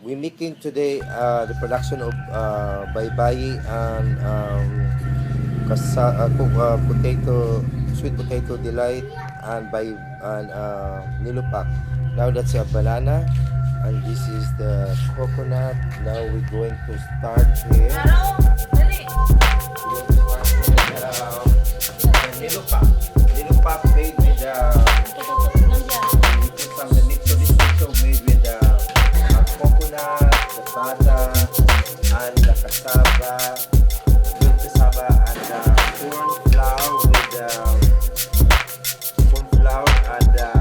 we're making today the production of baybayi and potato, sweet potato delight, and nilupak. Now that's a banana, and this is the coconut. Now we're going to start here. We're going to start with the nilupak. Nilupak made with the mix of this mixture made with the coconut, the butter, and the cassava, green cassava, and the corn flour with corn flour and